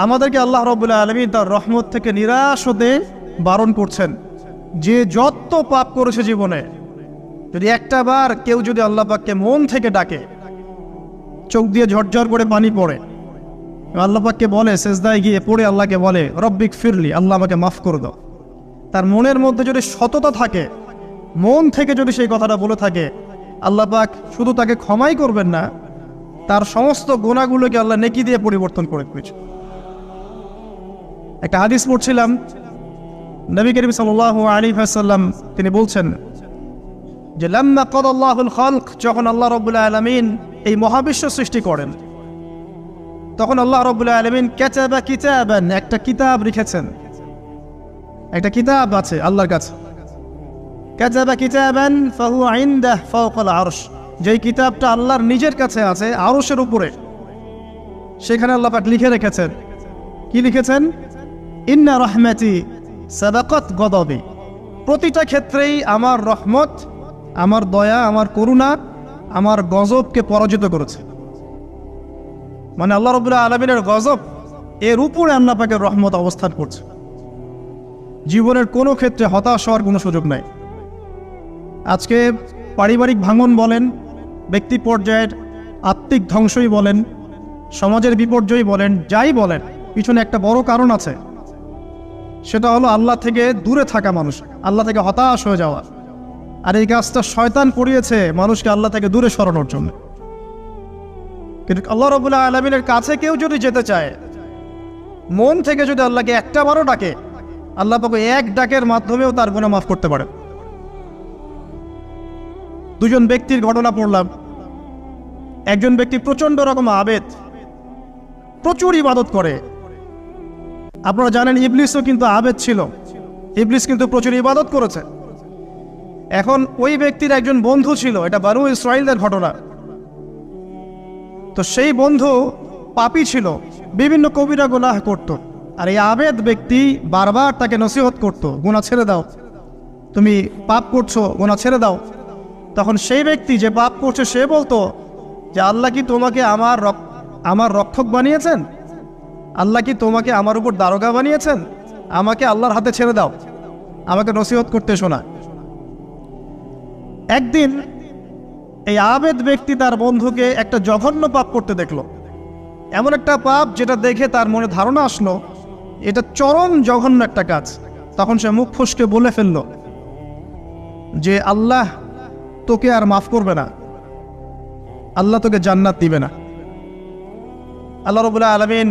আমাদেরকে আল্লাহ রাব্বুল আলামিন তার রহমত থেকে নিরাশ হতে বারণ করছেন। যে যত পাপ করেছে জীবনে, যদি একটা বার কেউ যদি আল্লাহ পাককে মন থেকে ডাকে, চোখ দিয়ে ঝরঝর করে পানি পড়ে, আল্লাহ পাককে বলে, সেজদায় গিয়ে পড়ে আল্লাহকে বলে রব্বিক ফিরলি, আল্লাহ আমাকে মাফ করে দাও, তার মনের মধ্যে যদি সততা থাকে, মন থেকে যদি সেই কথাটা বলে থাকে, আল্লাহ পাক শুধু তাকে ক্ষমাই করবেন না, তার সমস্ত গুনাহগুলোকে আল্লাহ নেকি দিয়ে পরিবর্তন করে দিয়েছে। একটা হাদিস পড়ছিলাম, নবী করিম সাল্লাল্লাহু আলাইহি ওয়াসাল্লাম তিনি বলছেন যে লাম্মা কাদাল্লাহুল খালক, যখন আল্লাহ রাব্বুল আলামিন এই মহাবিশ্ব সৃষ্টি করেন, তখন আল্লাহ রাব্বুল আলামিন কাতাবা কিতাবান, একটা কিতাব লিখেছেন, একটা কিতাব আছে আল্লাহর কাছে। কাতাবা কিতাবান ফাহুয়া ইনদাহু ফাওকাল আরশ, যেই কিতাবটা আল্লাহর নিজের কাছে আছে আরশের উপরে, সেখানে আল্লাহ পাক লিখে রেখেছেন। কি লিখেছেন? ইন্না রাহমাতি সাবাকাত গদাবি, প্রতিটা ক্ষেত্রেই আমার রহমত, আমার দয়া, আমার করুণা আমার গজবকে পরাজিত করেছে। মানে আল্লাহ রাব্বুল আলামিনের গজব এর উপরে আল্লাহ পাকের রহমত অবস্থান করছে। জীবনের কোনো ক্ষেত্রে হতাশ হওয়ার কোনো সুযোগ নাই। আজকে পারিবারিক ভাঙন বলেন, ব্যক্তি পর্যায়ের আত্মিক ধ্বংসই বলেন, সমাজের বিপর্যয় বলেন, যাই বলেন, পিছনে একটা বড় কারণ আছে। সেটা হলো আল্লাহ থেকে দূরে থাকা মানুষ, আল্লাহ থেকে হতাশ হয়ে যাওয়া। আর এই কাজটা শয়তান করিয়েছে মানুষকে আল্লাহ থেকে দূরে সরানোর জন্য। কিন্তু আল্লাহ রাব্বুল আলামিনের কাছে কেউ যদি যেতে চায়, মন থেকে যদি আল্লাহকে একটা বারও ডাকে, আল্লাহ পাক এক ডাকের মাধ্যমেও তার গুনাহ মাফ করতে পারে। দুজন ব্যক্তির ঘটনা পড়লাম। একজন ব্যক্তি প্রচন্ড রকম আবেদ, প্রচুর ইবাদত করে। আপনারা জানেন ইবলিসও কিন্তু আবেদ ছিল, ইবলিস কিন্তু প্রচুর ইবাদত করেছে। এখন ওই ব্যক্তির একজন বন্ধু ছিল, এটা বানু ইসরাইলদের ঘটনা। তো সেই বন্ধু পাপী ছিল, বিভিন্ন কবিরা গুনাহ করত। আর এই আবেদ ব্যক্তি বারবার তাকে নসিহত করত, গুনাহ ছেড়ে দাও, তুমি পাপ করছো, গুনাহ ছেড়ে দাও। তখন সেই ব্যক্তি যে পাপ করছে সে বলতো যে আল্লাহ কি তোমাকে আমার রক্ষক বানিয়েছেন? আল্লাহ কি তোমাকে আমার উপর দারোগা বানিয়েছেন? আমাকে আল্লাহর হাতে ছেড়ে দাও, আমাকে নসিহত করতে শোনা। একদিন এই আবেদ ব্যক্তি তার বন্ধুকে একটা জঘন্য পাপ করতে দেখলো, এমন একটা পাপ যেটা দেখে তার মনে ধারণা আসলো এটা চরম জঘন্য একটা কাজ। তখন সে মুখ ফসকে বলে ফেলল যে আল্লাহ তোকে আর মাফ করবে না, আল্লাহ তোকে জান্নাত দিবে না। আল্লাহ রাব্বুল আলামিন